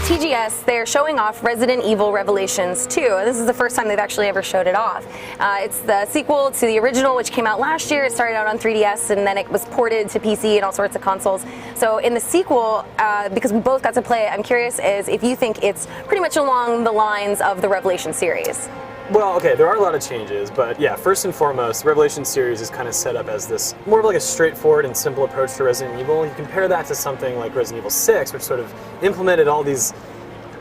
TGS, they're showing off Resident Evil Revelations 2. And this is the first time they've actually ever showed it off. It's the sequel to the original, which came out last year. It started out on 3DS, and then it was ported to PC and all sorts of consoles. So in the sequel, because we both got to play it, I'm curious is if you think it's pretty much along the lines of the Revelation series. Well, okay, there are a lot of changes, but yeah, first and foremost, the Revelation series is kind of set up as this more of like a straightforward and simple approach to Resident Evil. You compare that to something like Resident Evil 6, which sort of implemented all these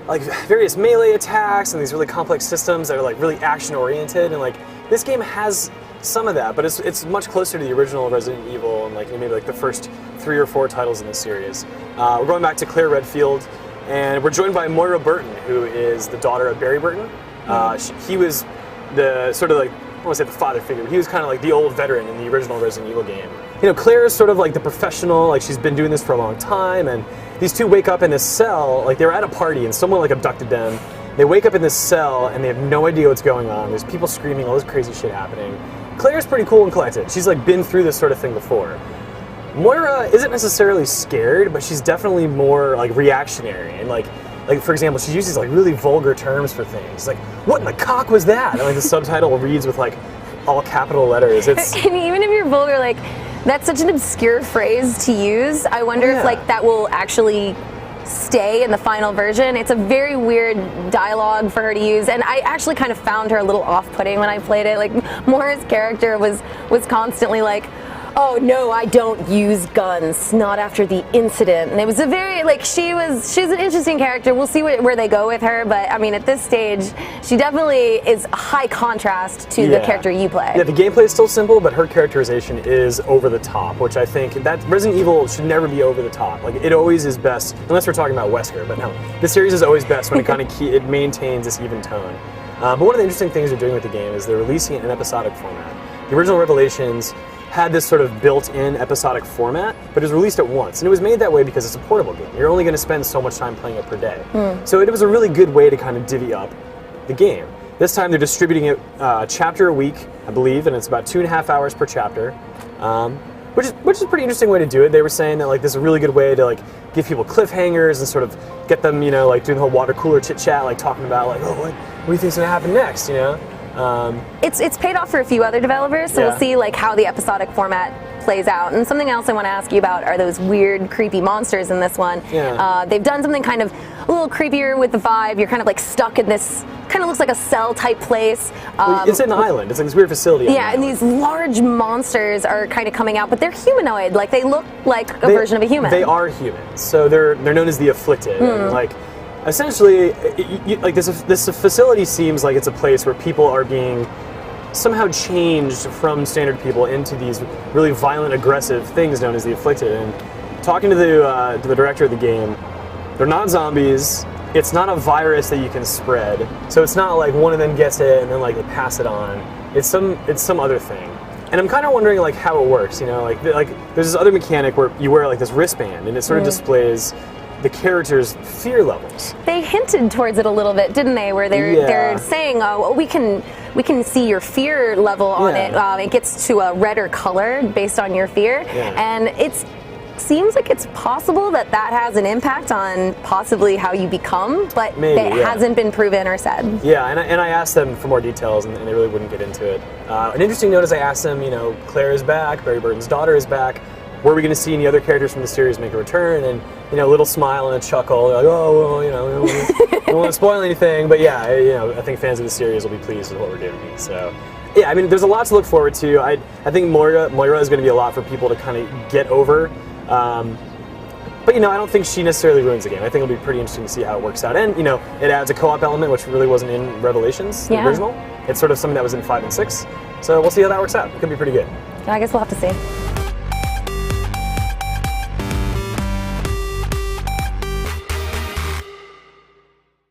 like various melee attacks and these really complex systems that are like really action-oriented, and like this game has some of that, but it's much closer to the original Resident Evil and like maybe like the first 3 or 4 titles in the series. We're going back to Claire Redfield, and we're joined by Moira Burton, who is the daughter of Barry Burton. He was the sort of like, I don't want to say the father figure, but he was kind of like the old veteran in the original Resident Evil game. You know, Claire is sort of like the professional, like she's been doing this for a long time, and these two wake up in this cell, like they were at a party and someone like abducted them. They wake up in this cell and they have no idea what's going on. There's people screaming, all this crazy shit happening. Claire's pretty cool and collected. She's like been through this sort of thing before. Moira isn't necessarily scared, but she's definitely more like reactionary, and like for example, she uses like really vulgar terms for things. Like, what in the cock was that? And like the subtitle reads with like all capital letters. It's and even if you're vulgar, like that's such an obscure phrase to use. I wonder if like that will actually stay in the final version. It's a very weird dialogue for her to use, and I actually kind of found her a little off-putting when I played it. Like Moira's character was constantly like, oh no, I don't use guns, not after the incident. And it was a very, like, she's an interesting character. We'll see where they go with her, but I mean, at this stage, she definitely is a high contrast to the character you play. Yeah, the gameplay is still simple, but her characterization is over the top, which I think that Resident Evil should never be over the top. Like, it always is best, unless we're talking about Wesker, but no, the series is always best when it kind of it maintains this even tone. But one of the interesting things they're doing with the game is they're releasing it in an episodic format. The original Revelations had this sort of built-in episodic format, but it was released at once. And it was made that way because it's a portable game. You're only going to spend so much time playing it per day. So it was a really good way to kind of divvy up the game. This time they're distributing it chapter a week, I believe, and it's about 2.5 hours per chapter, which is a pretty interesting way to do it. They were saying that like this is a really good way to like give people cliffhangers and sort of get them, you know, like doing the whole water cooler chit-chat, like talking about like, oh, what do you think's going to happen next, you know? It's paid off for a few other developers, so we'll see like how the episodic format plays out. And something else I want to ask you about are those weird, creepy monsters in this one. They've done something kind of a little creepier with the vibe. You're kind of like stuck in this, kind of looks like a cell type place. Well, it's an island. It's like this weird facility. Yeah, and these large monsters are kind of coming out, but they're humanoid. Like they look like a version of a human. They are humans, so they're known as the Afflicted. And like, essentially, like this facility seems like it's a place where people are being somehow changed from standard people into these really violent, aggressive things known as the Afflicted. And talking to the director of the game, they're not zombies. It's not a virus that you can spread. So it's not like one of them gets it and then like they pass it on. It's some other thing. And I'm kind of wondering like how it works. You know, like there's this other mechanic where you wear like this wristband and it sort of displays the characters' fear levels. They hinted towards it a little bit, didn't they? Where they're saying, "Oh, well, we can see your fear level on it. It gets to a redder color based on your fear, and it seems like it's possible that has an impact on possibly how you become, but it hasn't been proven or said." Yeah, and I asked them for more details, and they really wouldn't get into it. An interesting note is I asked them, you know, Claire is back, Barry Burton's daughter is back. Were we going to see any other characters from the series make a return? And, you know, a little smile and a chuckle. They're like, oh, well, you know, we don't want to spoil anything. But yeah, you know, I think fans of the series will be pleased with what we're doing. So, yeah, I mean, there's a lot to look forward to. I think Moira is going to be a lot for people to kind of get over. But, you know, I don't think she necessarily ruins the game. I think it'll be pretty interesting to see how it works out. And, you know, it adds a co-op element, which really wasn't in Revelations, the original. It's sort of something that was in 5 and 6. So we'll see how that works out. It could be pretty good. I guess we'll have to see.